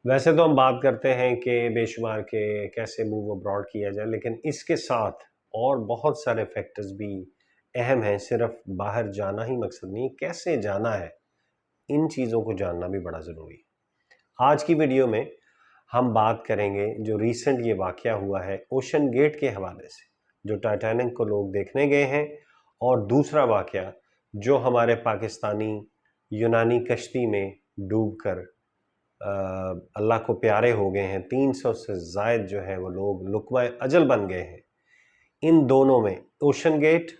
वैसे तो हम बात करते हैं कि बेशुमार के कैसे मूव अब्रॉड किया जाए, लेकिन इसके साथ और बहुत सारे फैक्टर्स भी अहम हैं। सिर्फ बाहर जाना ही मकसद नहीं, कैसे जाना है, इन चीज़ों को जानना भी बड़ा ज़रूरी है। आज की वीडियो में हम बात करेंगे जो रिसेंट ये वाक़या हुआ है ओशन गेट के हवाले से, जो टाइटैनिक को लोग देखने गए हैं, और दूसरा वाक़या जो हमारे पाकिस्तानी यूनानी कश्ती में डूबकर अल्लाह को प्यारे हो गए हैं। 300 से ज़ायद जो है वो लोग लुक़्मा अजल बन गए हैं। इन दोनों में, ओशन गेट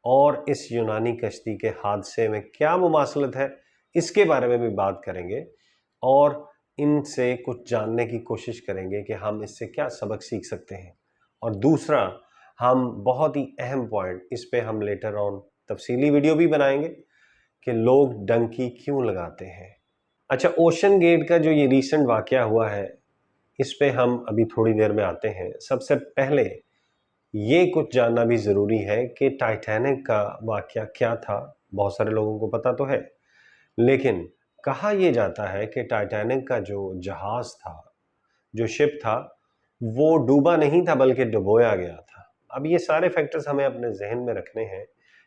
और इस यूनानी कश्ती के हादसे में क्या मुमासलत है, इसके बारे में भी बात करेंगे और इनसे कुछ जानने की कोशिश करेंगे कि हम इससे क्या सबक सीख सकते हैं। और दूसरा, हम बहुत ही अहम पॉइंट, इस पे हम लेटर ऑन तफसीली वीडियो भी बनाएंगे कि लोग डंकी क्यों लगाते हैं। अच्छा, ओशन गेट का जो ये रीसेंट वाक़या हुआ है, इस पे हम अभी थोड़ी देर में आते हैं। सबसे पहले ये कुछ जानना भी ज़रूरी है कि टाइटैनिक का वाक़या क्या था। बहुत सारे लोगों को पता तो है, लेकिन कहा यह जाता है कि टाइटैनिक का जो जहाज़ था, जो शिप था, वो डूबा नहीं था बल्कि डुबोया गया था। अब ये सारे फैक्टर्स हमें अपने ज़हन में रखने हैं,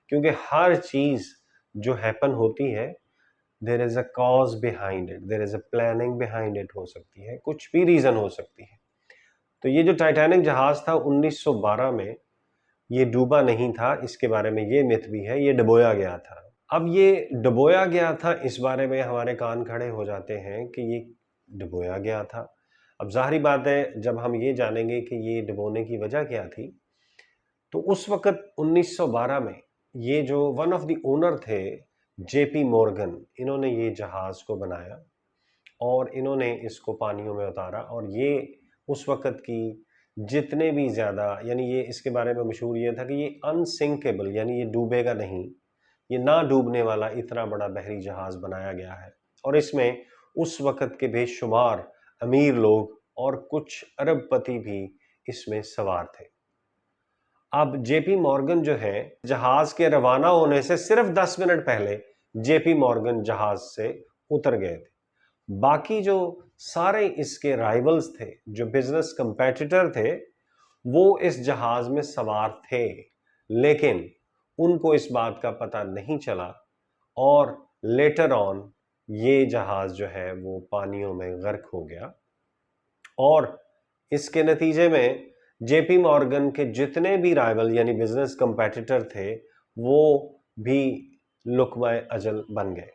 क्योंकि हर चीज़ जो हैपन होती है, there is a cause behind it, there is a planning behind it हो सकती है, कुछ भी रीज़न हो सकती है। तो ये जो टाइटैनिक जहाज़ था 1912 में, ये डूबा नहीं था, इसके बारे में ये मिथ भी है, ये डुबोया गया था। अब ये डुबोया गया था, इस बारे में हमारे कान खड़े हो जाते हैं कि ये डुबोया गया था। अब ज़ाहिर बात है, जब हम ये जानेंगे कि ये डुबोने की वजह क्या थी, तो उस वक़्त 1912 में ये जो वन ऑफ द ओनर थे, जेपी मॉर्गन, इन्होंने ये जहाज़ को बनाया और इन्होंने इसको पानियों में उतारा। और ये उस वक़्त की जितने भी ज़्यादा, यानी ये इसके बारे में मशहूर ये था कि ये अनसिंकेबल, यानी ये डूबेगा नहीं, ये ना डूबने वाला इतना बड़ा बहरी जहाज़ बनाया गया है। और इसमें उस वक़्त के बेशुमार अमीर लोग और कुछ अरबपति भी इसमें सवार थे। अब जेपी मॉर्गन जो है, जहाज़ के रवाना होने से सिर्फ 10 मिनट पहले जेपी मॉर्गन जहाज़ से उतर गए थे। बाकी जो सारे इसके राइवल्स थे, जो बिजनेस कंपेटिटर थे, वो इस जहाज में सवार थे, लेकिन उनको इस बात का पता नहीं चला और लेटर ऑन ये जहाज जो है वो पानियों में गर्क हो गया। और इसके नतीजे में जेपी मॉर्गन के जितने भी राइवल यानी बिजनेस कंपेटिटर थे, वो भी लुक़्मा अजल बन गए।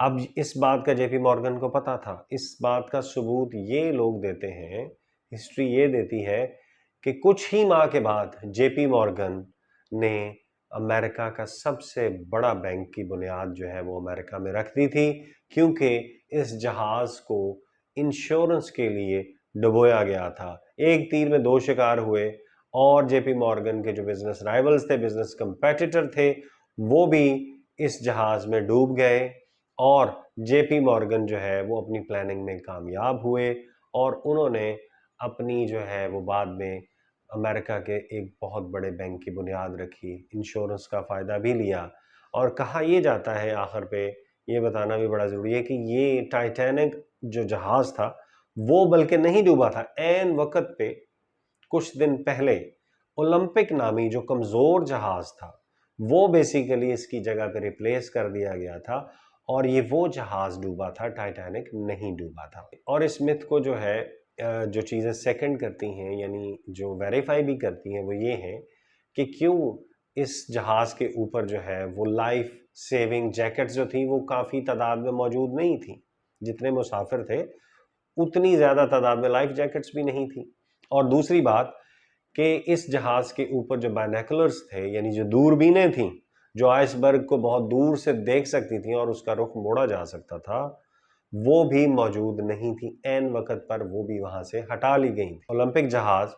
अब इस बात का जेपी मॉर्गन को पता था। इस बात का सबूत ये लोग देते हैं, हिस्ट्री ये देती है कि कुछ ही माह के बाद जेपी मॉर्गन ने अमेरिका का सबसे बड़ा बैंक की बुनियाद जो है वो अमेरिका में रख दी थी, क्योंकि इस जहाज को इंश्योरेंस के लिए डुबोया गया था। एक तीर में दो शिकार हुए, और जेपी मॉर्गन के जो बिजनेस राइवल्स थे, बिजनेस कंपेटिटर थे, वो भी इस जहाज में डूब गए। और जेपी मॉर्गन जो है वो अपनी प्लानिंग में कामयाब हुए, और उन्होंने अपनी जो है वो बाद में अमेरिका के एक बहुत बड़े बैंक की बुनियाद रखी, इंश्योरेंस का फ़ायदा भी लिया। और कहा यह जाता है, आखिर पे ये बताना भी बड़ा ज़रूरी है कि ये टाइटैनिक जो जहाज़ था, वो बल्कि नहीं डूबा था, ऐन वक़्त पे कुछ दिन पहले ओलंपिक नामी जो कमज़ोर जहाज़ था, वो बेसिकली इसकी जगह पे रिप्लेस कर दिया गया था, और ये वो जहाज़ डूबा था, टाइटैनिक नहीं डूबा था। और इस मिथ को जो है जो चीज़ें सेकंड करती हैं, यानी जो वेरीफाई भी करती हैं, वो ये है कि क्यों इस जहाज़ के ऊपर जो है वो लाइफ सेविंग जैकेट्स जो थी वो काफ़ी तादाद में मौजूद नहीं थी। जितने मुसाफिर थे, उतनी ज़्यादा तादाद में लाइफ जैकेट्स भी नहीं थी। और दूसरी बात कि इस जहाज़ के ऊपर जो बायनोकुलर्स थे, यानी जो दूरबीनें थीं, जो आइसबर्ग को बहुत दूर से देख सकती थीं और उसका रुख मोड़ा जा सकता था, वो भी मौजूद नहीं थी। ऐन वक़्त पर वो भी वहाँ से हटा ली गई थी। ओलंपिक जहाज़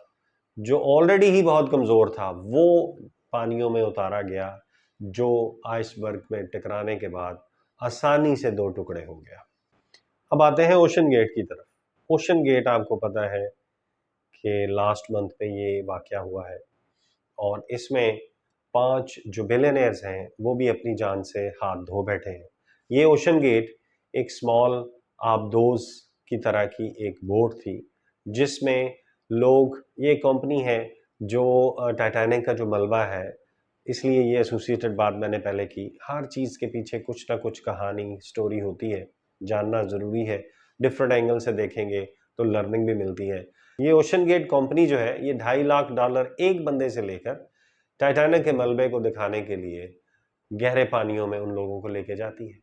जो ऑलरेडी ही बहुत कमज़ोर था, वो पानियों में उतारा गया, जो आइसबर्ग में टकराने के बाद आसानी से दो टुकड़े हो गया। अब आते हैं ओशन गेट की तरफ। ओशन गेट आपको पता है कि लास्ट मंथ में ये वाक़या हुआ है, और इसमें 5 जो बिलियनेयर्स हैं, वो भी अपनी जान से हाथ धो बैठे हैं। ये ओशन गेट एक स्मॉल आबदोज़ की तरह की एक बोट थी, जिसमें लोग, ये कंपनी है जो टाइटैनिक का जो मलबा है, इसलिए ये एसोसिएटेड बात मैंने पहले की, हर चीज़ के पीछे कुछ ना कुछ कहानी, स्टोरी होती है, जानना ज़रूरी है। डिफरेंट एंगल से देखेंगे तो लर्निंग भी मिलती है। ये ओशन गेट कंपनी जो है, ये $2.5 लाख एक बंदे से लेकर टाइटैनिक के मलबे को दिखाने के लिए गहरे पानियों में उन लोगों को लेके जाती है।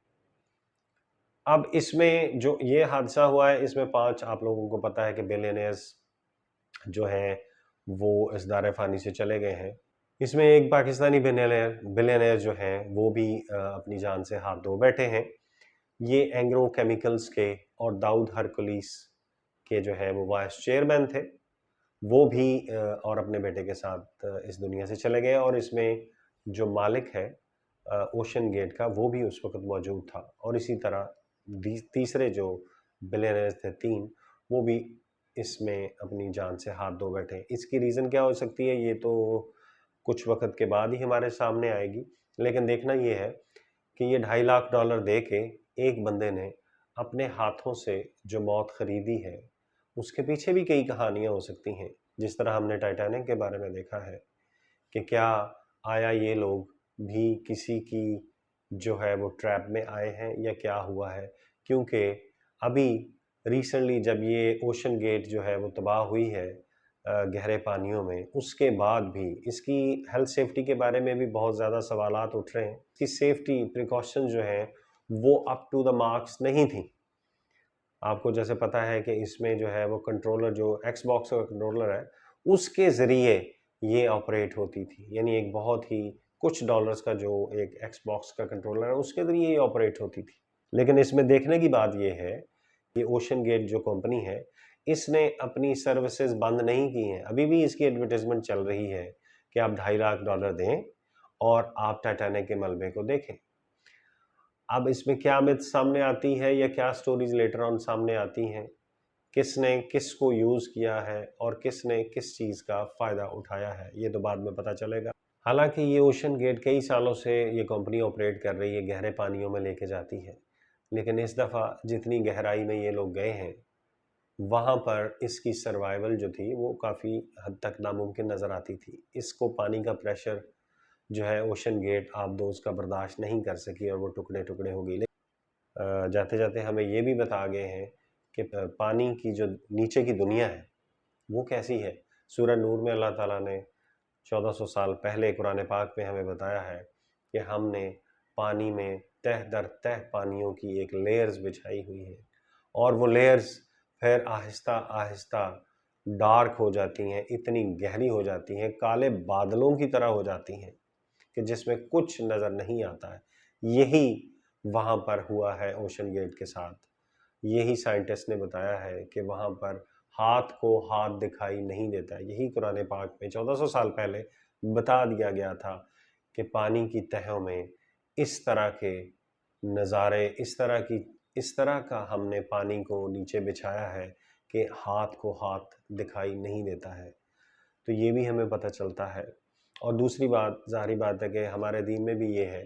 अब इसमें जो ये हादसा हुआ है, इसमें 5 आप लोगों को पता है कि बिलियनियर्स जो हैं वो इस दायरे फ़ानी से चले गए हैं। इसमें एक पाकिस्तानी बिलियनियर बिलियनियर जो हैं वो भी अपनी जान से हाथ धो बैठे हैं। ये एंग्रो केमिकल्स के और दाऊद हरकुलिस के जो है वो वाइस चेयरमैन थे। वो भी और अपने बेटे के साथ इस दुनिया से चले गए, और इसमें जो मालिक है ओशन गेट का, वो भी उस वक़्त मौजूद था, और इसी तरह तीसरे जो बिलियनियर्स थे 3, वो भी इसमें अपनी जान से हाथ धो बैठे। इसकी रीज़न क्या हो सकती है, ये तो कुछ वक़्त के बाद ही हमारे सामने आएगी, लेकिन देखना ये है कि ये $2.5 लाख दे के एक बंदे ने अपने हाथों से जो मौत खरीदी है, उसके पीछे भी कई कहानियां हो सकती हैं। जिस तरह हमने टाइटैनिक के बारे में देखा है कि क्या आया ये लोग भी किसी की जो है वो ट्रैप में आए हैं या क्या हुआ है, क्योंकि अभी रिसेंटली जब ये ओशन गेट जो है वो तबाह हुई है गहरे पानियों में, उसके बाद भी इसकी हेल्थ सेफ्टी के बारे में भी बहुत ज़्यादा सवालात उठ रहे हैं। इसकी सेफ्टी प्रिकॉशन जो है वो अप टू द मार्क्स नहीं थी। आपको जैसे पता है कि इसमें जो है वो कंट्रोलर, जो एक्सबॉक्स का कंट्रोलर है, उसके ज़रिए ये ऑपरेट होती थी। यानी एक बहुत ही कुछ डॉलर्स का जो एक एक्सबॉक्स का कंट्रोलर है, उसके ज़रिए ये ऑपरेट होती थी। लेकिन इसमें देखने की बात ये है कि ओशन गेट जो कंपनी है, इसने अपनी सर्विसेज बंद नहीं की हैं। अभी भी इसकी एडवर्टाइजमेंट चल रही है कि आप $2.5 लाख दें और आप टाइटैनिक के मलबे को देखें। अब इसमें क्या मिथ सामने आती है या क्या स्टोरीज लेटर ऑन सामने आती हैं, किसने किसको यूज़ किया है और किसने किस चीज़ का फ़ायदा उठाया है, ये तो बाद में पता चलेगा। हालांकि ये ओशन गेट कई सालों से ये कंपनी ऑपरेट कर रही है, गहरे पानियों में लेके जाती है, लेकिन इस दफ़ा जितनी गहराई में ये लोग गए हैं, वहाँ पर इसकी सर्वाइवल जो थी वो काफ़ी हद तक नामुमकिन नज़र आती थी। इसको पानी का प्रेशर जो है ओशन गेट आप दो उसका बर्दाश्त नहीं कर सकी और वो टुकड़े टुकड़े हो गई। जाते जाते हमें ये भी बता गए हैं कि पानी की जो नीचे की दुनिया है वो कैसी है। सूरह नूर में अल्लाह ताला ने 1400 साल पहले कुरान पाक में हमें बताया है कि हमने पानी में तह दर तह पानियों की एक लेयर्स बिछाई हुई है, और वो लेयर्स फिर आहिस्ता आहिस्ता डार्क हो जाती हैं, इतनी गहरी हो जाती हैं, काले बादलों की तरह हो जाती हैं कि जिसमें कुछ नज़र नहीं आता है। यही वहाँ पर हुआ है ओशन गेट के साथ। यही साइंटिस्ट ने बताया है कि वहाँ पर हाथ को हाथ दिखाई नहीं देता है। यही कुरान पाक में 1400 साल पहले बता दिया गया था कि पानी की तहों में इस तरह के नज़ारे, इस तरह का हमने पानी को नीचे बिछाया है कि हाथ को हाथ दिखाई नहीं देता है। तो ये भी हमें पता चलता है। और दूसरी बात, ज़ाहिर बात है कि हमारे दीन में भी ये है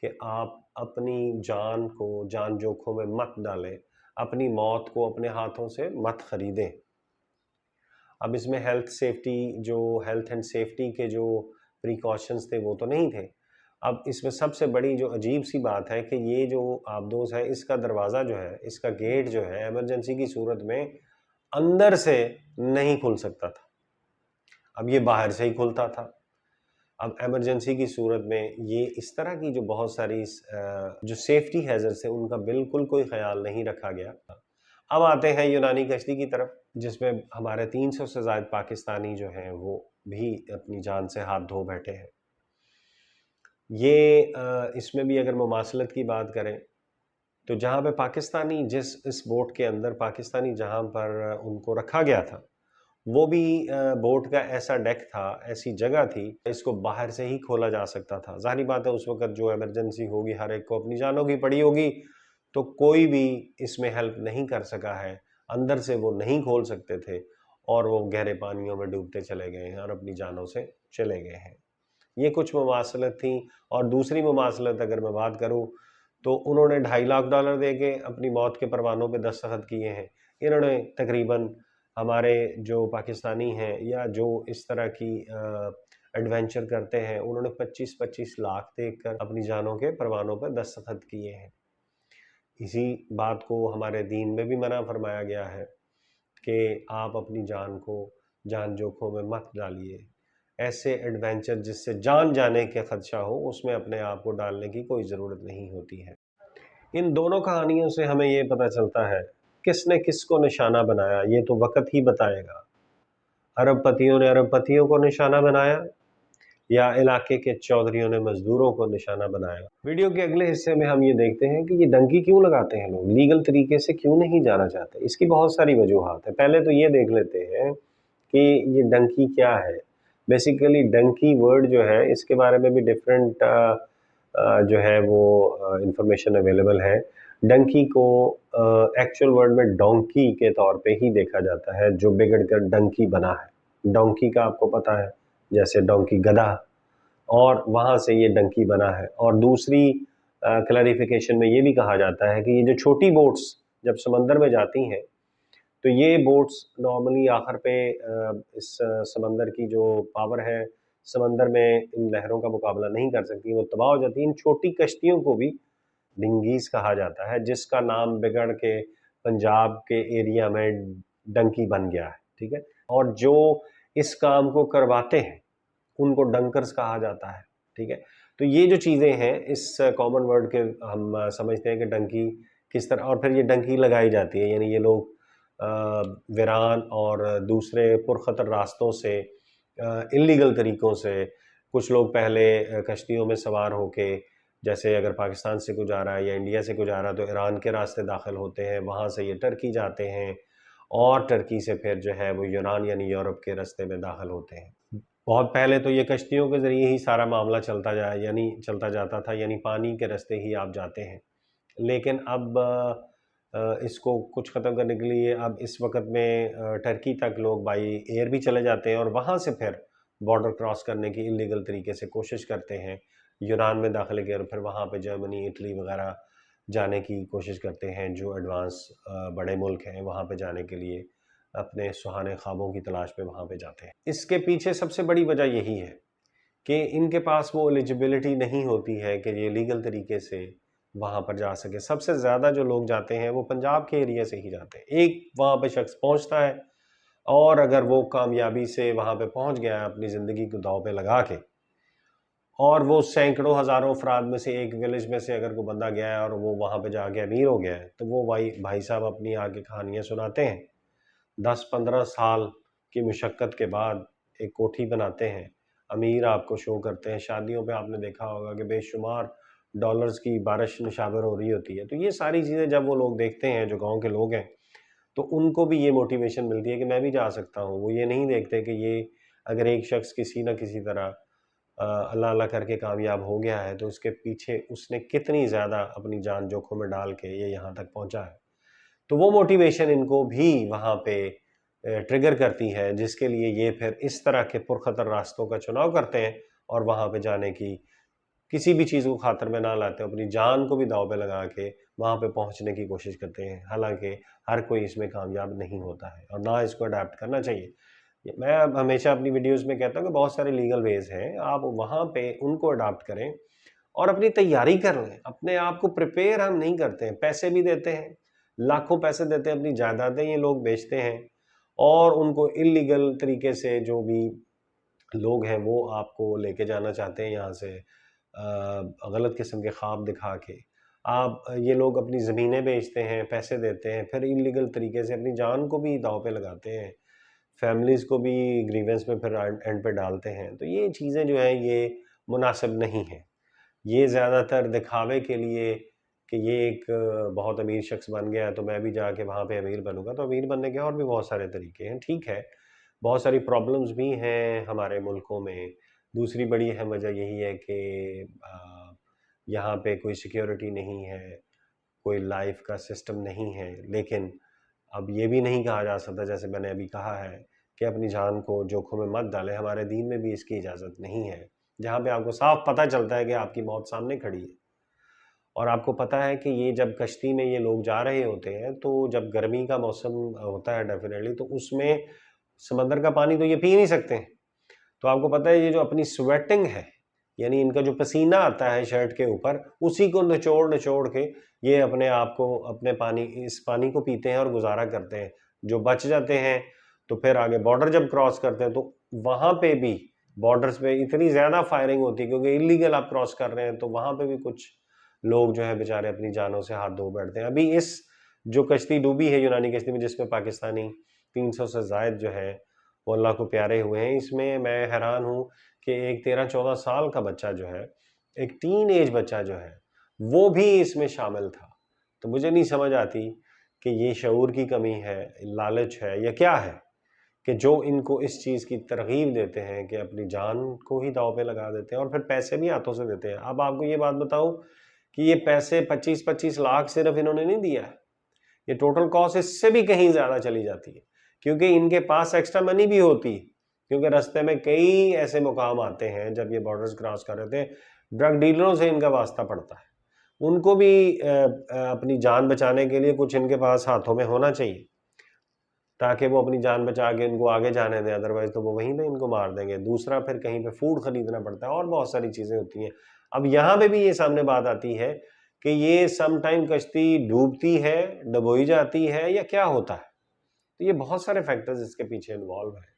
कि आप अपनी जान को जान जोखों में मत डालें, अपनी मौत को अपने हाथों से मत खरीदें। अब इसमें हेल्थ एंड सेफ्टी के जो प्रिकॉशंस थे वो तो नहीं थे। अब इसमें सबसे बड़ी जो अजीब सी बात है कि ये जो आबदोज़ है, इसका दरवाज़ा जो है, इसका गेट जो है, इमरजेंसी की सूरत में अंदर से नहीं खुल सकता था। अब ये बाहर से ही खुलता था। अब इमरजेंसी की सूरत में ये इस तरह की जो बहुत सारी जो सेफ्टी हैज़र्ड्स हैं, उनका बिल्कुल कोई ख़्याल नहीं रखा गया। अब आते हैं यूनानी कश्ती की तरफ, जिसमें हमारे 300 से ज़ायद पाकिस्तानी जो हैं वो भी अपनी जान से हाथ धो बैठे हैं। ये इसमें भी अगर मुमासलत की बात करें तो जहाँ पे पाकिस्तानी जिस इस बोट के अंदर पाकिस्तानी जहाँ पर उनको रखा गया था, वो भी बोट का ऐसा डेक था, ऐसी जगह थी, इसको बाहर से ही खोला जा सकता था। ज़ाहिर बात है उस वक़्त जो इमरजेंसी होगी, हर एक को अपनी जानों की पड़ी होगी, तो कोई भी इसमें हेल्प नहीं कर सका है। अंदर से वो नहीं खोल सकते थे और वो गहरे पानियों में डूबते चले गए हैं और अपनी जानों से चले गए हैं। ये कुछ मुमासलत थी। और दूसरी मुमासलत अगर मैं बात करूँ तो उन्होंने $2.5 लाख दे के अपनी मौत के परवानों पे दस्तखत किए हैं। इन्होंने तकरीबन हमारे जो पाकिस्तानी हैं या जो इस तरह की एडवेंचर करते हैं, उन्होंने 25-25 लाख देकर अपनी जानों के परवानों पर दस्तखत किए हैं। इसी बात को हमारे दीन में भी मना फरमाया गया है कि आप अपनी जान को जान जोखों में मत डालिए। ऐसे एडवेंचर जिससे जान जाने के खदशा हो, उसमें अपने आप को डालने की कोई ज़रूरत नहीं होती है। इन दोनों कहानियों से हमें ये पता चलता है किसने किसको निशाना बनाया, ये तो वक्त ही बताएगा। अरबपतियों ने अरबपतियों को निशाना बनाया या इलाके के चौधरियों ने मजदूरों को निशाना बनाया। वीडियो के अगले हिस्से में हम ये देखते हैं कि ये डंकी क्यों लगाते हैं लोग, लीगल तरीके से क्यों नहीं जाना चाहते। इसकी बहुत सारी वजूहात है। पहले तो ये देख लेते हैं कि ये डंकी क्या है। बेसिकली डंकी वर्ड जो है, इसके बारे में भी डिफरेंट जो है वो इंफॉर्मेशन अवेलेबल है। डंकी को एक्चुअल वर्ड में डोंकी के तौर पे ही देखा जाता है, जो बिगड़कर डंकी बना है। डोंकी का आपको पता है, जैसे डोंकी गधा, और वहाँ से ये डंकी बना है। और दूसरी क्लैरिफिकेशन में ये भी कहा जाता है कि ये जो छोटी बोट्स जब समंदर में जाती हैं, तो ये बोट्स नॉर्मली आखिर पे इस समंदर की जो पावर है, समंदर में इन लहरों का मुकाबला नहीं कर सकती, वो तबाह हो जाती हैं। इन छोटी कश्तियों को भी डिंगीज कहा जाता है, जिसका नाम बिगड़ के पंजाब के एरिया में डंकी बन गया है। ठीक है, और जो इस काम को करवाते हैं उनको डंकर्स कहा जाता है। ठीक है, तो ये जो चीज़ें हैं, इस कॉमन वर्ड के हम समझते हैं कि डंकी किस तरह, और फिर ये डंकी लगाई जाती है, यानी ये लोग वीरान और दूसरे पुरखतर रास्तों से, इल्लीगल तरीक़ों से, कुछ लोग पहले कश्तियों में सवार होके, जैसे अगर पाकिस्तान से कोई जा रहा है या इंडिया से कोई जा रहा है, तो ईरान के रास्ते दाखिल होते हैं, वहाँ से ये टर्की जाते हैं, और टर्की से फिर जो है वो यूनान यानी यूरोप के रास्ते में दाखिल होते हैं। बहुत पहले तो ये कश्तियों के ज़रिए ही सारा मामला चलता जाता था, यानी पानी के रास्ते ही आप जाते हैं। लेकिन अब इसको कुछ ख़त्म करने के लिए अब इस वक्त में टर्की तक लोग बाई एयर भी चले जाते हैं, और वहाँ से फिर बॉर्डर क्रॉस करने की इलीगल तरीके से कोशिश करते हैं, यूनान में दाखिले की, और फिर वहाँ पे जर्मनी, इटली वगैरह जाने की कोशिश करते हैं। जो एडवांस बड़े मुल्क हैं, वहाँ पे जाने के लिए अपने सुहाने ख्वाबों की तलाश में वहाँ पे जाते हैं। इसके पीछे सबसे बड़ी वजह यही है कि इनके पास वो एलिजिबिलिटी नहीं होती है कि ये लीगल तरीके से वहाँ पर जा सके। सबसे ज़्यादा जो लोग जाते हैं वो पंजाब के एरिया से ही जाते हैं। एक वहाँ पे शख्स पहुँचता है, और अगर वो कामयाबी से वहाँ पे पहुँच गया है अपनी ज़िंदगी को दाँव पे लगा के, और वो सैकड़ों हज़ारों अफराद में से एक विलेज में से अगर कोई बंदा गया है और वो वहाँ पे जाके अमीर हो गया है, तो वो भाई साहब अपनी आगे कहानियाँ सुनाते हैं। 10-15 साल की मुशक्क़त के बाद एक कोठी बनाते हैं, अमीर आपको शो करते हैं। शादियों पे आपने देखा होगा कि बेशुमार डॉलर्स की बारिश निशावर हो रही होती है। तो ये सारी चीज़ें जब वो लोग देखते हैं, जो गाँव के लोग हैं, तो उनको भी ये मोटिवेशन मिलती है कि मैं भी जा सकता हूँ। वो ये नहीं देखते कि ये अगर एक शख्स किसी न किसी तरह अल्लाह अल्लाह करके कामयाब हो गया है, तो उसके पीछे उसने कितनी ज़्यादा अपनी जान जोखिम में डाल के ये यहाँ तक पहुँचा है। तो वो मोटिवेशन इनको भी वहाँ पे ट्रिगर करती है, जिसके लिए ये फिर इस तरह के पुरखतर रास्तों का चुनाव करते हैं, और वहाँ पे जाने की किसी भी चीज़ को खातर में ना लाते, अपनी जान को भी दाँव पे लगा के वहाँ पे पहुँचने की कोशिश करते हैं। हालाँकि हर कोई इसमें कामयाब नहीं होता है, और ना इसको अडॉप्ट करना चाहिए। मैं अब हमेशा अपनी वीडियोज़ में कहता हूँ कि बहुत सारे लीगल वेज़ हैं, आप वहाँ पे उनको अडॉप्ट करें और अपनी तैयारी कर लें। अपने आप को प्रिपेयर हम नहीं करते हैं, पैसे भी देते हैं, लाखों पैसे देते हैं, अपनी जायदादें ये लोग बेचते हैं, और उनको इल्लीगल तरीके से जो भी लोग हैं वो आपको लेके जाना चाहते हैं यहाँ से, गलत किस्म के ख्वाब दिखा के। आप ये लोग अपनी ज़मीनें बेचते हैं, पैसे देते हैं, फिर इल्लीगल तरीके से अपनी जान को भी दाँव पे लगाते हैं, फैमिलीज़ को भी ग्रीवेंस में फिर एंड पे डालते हैं। तो ये चीज़ें जो हैं ये मुनासिब नहीं हैं। ये ज़्यादातर दिखावे के लिए कि ये एक बहुत अमीर शख्स बन गया है, तो मैं भी जाके वहाँ पे अमीर बनूँगा। तो अमीर बनने के और भी बहुत सारे तरीके हैं, ठीक है। बहुत सारी प्रॉब्लम्स भी हैं हमारे मुल्कों में। दूसरी बड़ी अहम वजह यही है कि यहाँ पे कोई सिक्योरिटी नहीं है, कोई लाइफ़ का सिस्टम नहीं है। लेकिन अब ये भी नहीं कहा जा सकता, जैसे मैंने अभी कहा है, कि अपनी जान को जोखिम में मत डालें। हमारे दीन में भी इसकी इजाज़त नहीं है, जहाँ पे आपको साफ पता चलता है कि आपकी मौत सामने खड़ी है। और आपको पता है कि ये जब कश्ती में ये लोग जा रहे होते हैं, तो जब गर्मी का मौसम होता है डेफ़िनेटली, तो उसमें समंदर का पानी तो ये पी नहीं सकते। तो आपको पता है ये जो अपनी स्वेटिंग है, यानी इनका जो पसीना आता है शर्ट के ऊपर, उसी को निचोड़-निचोड़ के ये अपने आप को इस पानी को पीते हैं और गुज़ारा करते हैं। जो बच जाते हैं, तो फिर आगे बॉर्डर जब क्रॉस करते हैं, तो वहाँ पे भी बॉर्डर्स पे इतनी ज़्यादा फायरिंग होती है, क्योंकि इल्लीगल आप क्रॉस कर रहे हैं, तो वहाँ पे भी कुछ लोग जो है बेचारे अपनी जानों से हाथ धो बैठते हैं। अभी इस जो कश्ती डूबी है यूनानी कश्ती में, जिसमें पाकिस्तानी 300 से ज़ायद जो है वो अल्लाह को प्यारे हुए हैं, इसमें मैं हैरान हूँ कि एक 13-14 साल का बच्चा जो है, एक टीन एज बच्चा जो है, वो भी इसमें शामिल था। तो मुझे नहीं समझ आती कि ये शऊर की कमी है, लालच है या क्या है, कि जो इनको इस चीज़ की तरग़ीब देते हैं कि अपनी जान को ही दाँव पे लगा देते हैं और फिर पैसे भी हाथों से देते हैं। अब आपको ये बात बताऊँ कि ये पैसे 25-25 लाख सिर्फ़ इन्होंने नहीं दिया है, ये टोटल कॉस्ट इससे भी कहीं ज़्यादा चली जाती है, क्योंकि इनके पास एक्स्ट्रा मनी भी होती है, क्योंकि रास्ते में कई ऐसे मुकाम आते हैं जब ये बॉर्डर्स क्रॉस कर रहे थे, ड्रग डीलरों से इनका वास्ता पड़ता है। उनको भी अपनी जान बचाने के लिए कुछ इनके पास हाथों में होना चाहिए, ताकि वो अपनी जान बचा के इनको आगे जाने दें, अदरवाइज़ तो वो वहीं पे इनको मार देंगे। दूसरा फिर कहीं पे फूड खरीदना पड़ता है और बहुत सारी चीज़ें होती हैं। अब यहाँ पे भी ये सामने बात आती है कि ये सम टाइम कश्ती डूबती है, डुबोई जाती है या क्या होता है? तो ये बहुत सारे फैक्टर्स इसके पीछे इन्वॉल्व हैं।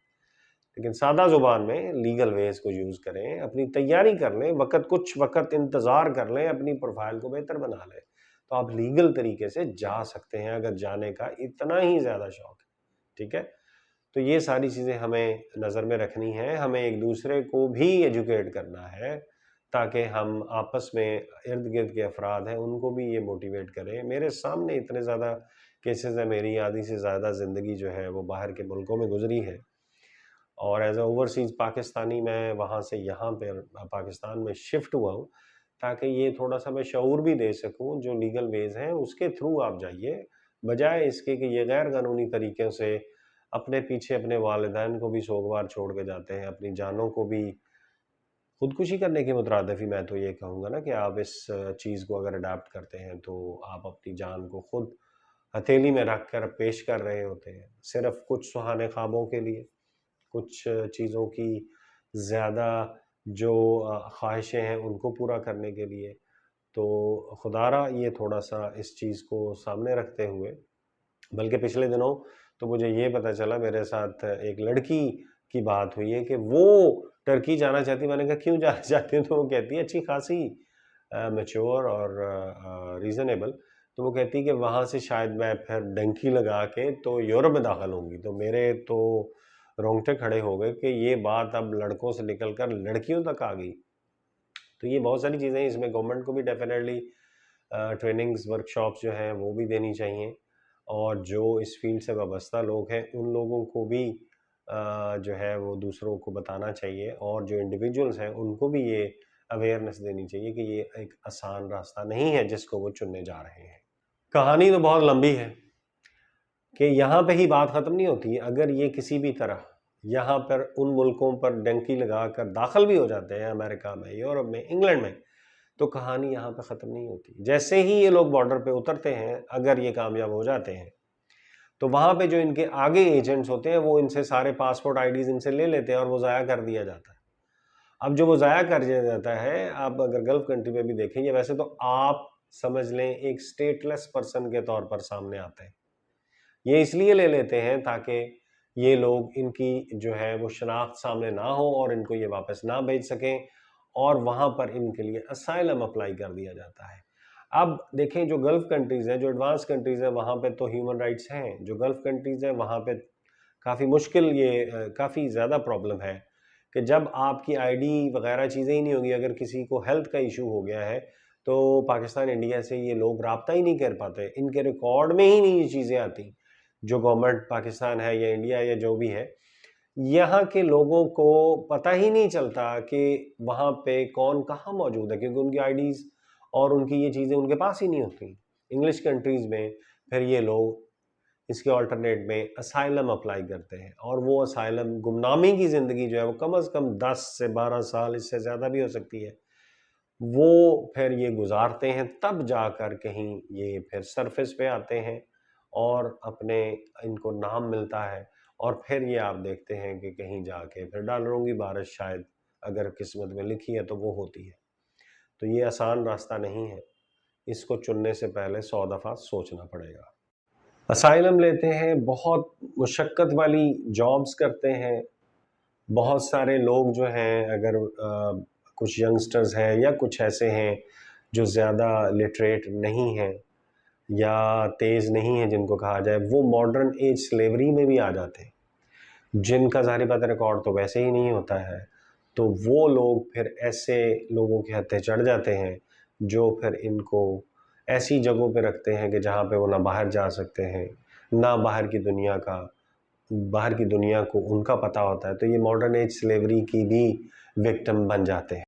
लेकिन सादा ज़ुबान में लीगल वेज़ को यूज़ करें, अपनी तैयारी कर लें, कुछ वक़्त इंतज़ार कर लें, अपनी प्रोफ़ाइल को बेहतर बना लें, तो आप लीगल तरीके से जा सकते हैं, अगर जाने का इतना ही ज़्यादा शौक है, ठीक है? तो ये सारी चीज़ें हमें नज़र में रखनी हैं, हमें एक-दूसरे को भी एजुकेट करना है, ताकि हम आपस में इर्द-गिर्द के अफ़राद हैं, उनको भी ये मोटिवेट करें। मेरे सामने इतने ज़्यादा केसेज़ हैं, मेरी आधी से ज़्यादा ज़िंदगी जो है, वो बाहर के मुल्कों में गुज़री है और एज़ अ ओवरसीज़ पाकिस्तानी मैं वहाँ से यहाँ पे पाकिस्तान में शिफ्ट हुआ हूँ, ताकि ये थोड़ा-सा मैं शऊर भी दे सकूँ, जो लीगल वेज़ हैं, उसके थ्रू आप जाइए, बजाए इसके कि ये गैर कानूनी तरीक़ों से अपने पीछे अपने वालिदैन को भी सोगवार छोड़ के जाते हैं, अपनी जानों को भी खुदकुशी करने के मुतरादिफ़ ही मैं तो ये कहूँगा ना कि आप इस चीज़ को अगर अडॉप्ट करते हैं, तो आप अपनी जान को खुद हथेली में रख कर पेश कर रहे होते हैं, सिर्फ़ कुछ सुहाने ख्वाबों के लिए, कुछ चीज़ों की ज़्यादा जो ख़्वाहिशें हैं, उनको पूरा करने के लिए। तो खुदारा ये थोड़ा-सा इस चीज़ को सामने रखते हुए, बल्कि पिछले दिनों तो मुझे ये पता चला, मेरे साथ एक लड़की की बात हुई है कि वो टर्की जाना चाहती है। मैंने कहा क्यों जाना चाहती हो? तो वो कहती है अच्छी खासी मैच्योर और रीज़नेबल। तो वो कहती है कि वहाँ से शायद मैं फिर डंकी लगा के तो यूरोप में दाखिल होंगी। तो मेरे तो रोंगटे खड़े हो गए कि ये बात अब लड़कों से निकल कर लड़कियों तक आ गई। तो ये बहुत सारी चीज़ें हैं, इसमें गवर्नमेंट को भी डेफ़िनेटली ट्रेनिंग्स, वर्कशॉप्स जो हैं वो भी देनी चाहिए और जो इस फ़ील्ड से वाबस्ता लोग हैं, उन लोगों को भी जो है वो दूसरों को बताना चाहिए और जो इंडिविजुअल्स हैं, उनको भी ये अवेयरनेस देनी चाहिए कि ये एक आसान रास्ता नहीं है जिसको वो चुनने जा रहे हैं। कहानी तो बहुत लंबी है कि यहाँ पे ही बात ख़त्म नहीं होती है। अगर ये किसी भी तरह यहाँ पर उन मुल्कों पर डंकी लगाकर दाखिल भी हो जाते हैं, अमेरिका में, यूरोप में, इंग्लैंड में, तो कहानी यहाँ पे ख़त्म नहीं होती। जैसे ही ये लोग बॉर्डर पे उतरते हैं, अगर ये कामयाब हो जाते हैं, तो वहाँ पे जो इनके आगे एजेंट्स होते हैं, वो इनसे सारे पासपोर्ट आईडीज़ इनसे ले लेते हैं और वो ज़ाया कर दिया जाता है। अब जो वो ज़ाया कर दिया जाता है, आप अगर गल्फ़ कंट्री में भी देखेंगे, वैसे तो आप समझ लें एक स्टेटलेस पर्सन के तौर पर सामने आते हैं। ये इसलिए ले लेते हैं ताकि ये लोग इनकी जो है वो शनाख्त सामने ना हो और इनको ये वापस ना भेज सकें और वहाँ पर इनके लिए असाइलम अप्लाई कर दिया जाता है। अब देखें जो गल्फ़ कंट्रीज़ हैं, जो एडवांस कंट्रीज़ हैं, वहाँ पे तो ह्यूमन राइट्स हैं। जो गल्फ़ कंट्रीज़ हैं, वहाँ पे काफ़ी मुश्किल ये काफ़ी ज़्यादा प्रॉब्लम है कि जब आपकी आईडी वग़ैरह चीज़ें ही नहीं होंगी, अगर किसी को हेल्थ का इश्यू हो गया है, तो पाकिस्तान, इंडिया से ये लोग राब्ता ही नहीं कर पाते। इनके रिकॉर्ड में ही नहीं ये चीज़ें आती। जो गवर्नमेंट पाकिस्तान है या इंडिया या जो भी है, यहाँ के लोगों को पता ही नहीं चलता कि वहाँ पे कौन कहाँ मौजूद है, क्योंकि उनकी आईडीज़ और उनकी ये चीज़ें उनके पास ही नहीं होती। इंग्लिश कंट्रीज़ में फिर ये लोग इसके अल्टरनेट में असाइलम अप्लाई करते हैं और वो असाइलम गुमनामी की ज़िंदगी जो है वो कम से कम 10 से 12 साल, इससे ज़्यादा भी हो सकती है, वो फिर ये गुजारते हैं, तब जाकर कहीं ये फिर सरफेस पे आते हैं और अपने इनको नाम मिलता है, और फिर ये आप देखते हैं कि कहीं जाके फिर डॉलरों की बारिश शायद अगर किस्मत में लिखी है तो वो होती है। तो ये आसान रास्ता नहीं है, इसको चुनने से पहले 100 दफ़ा सोचना पड़ेगा। असाइलम लेते हैं, बहुत मुशक्क़त वाली जॉब्स करते हैं, बहुत सारे लोग जो हैं, अगर कुछ यंगस्टर्स हैं या कुछ ऐसे हैं जो ज़्यादा लिटरेट नहीं हैं या तेज़ नहीं हैं जिनको कहा जाए, वो मॉडर्न एज स्लेवरी में भी आ जाते हैं, जिनका ज़ाहिर बात है रिकॉर्ड तो वैसे ही नहीं होता है। तो वो लोग फिर ऐसे लोगों के हत्थे चढ़ जाते हैं, जो फिर इनको ऐसी जगहों पे रखते हैं कि जहाँ पे वो ना बाहर जा सकते हैं, ना बाहर की दुनिया को उनका पता होता है। तो ये मॉडर्न एज स्लेवरी की भी विक्टिम बन जाते हैं।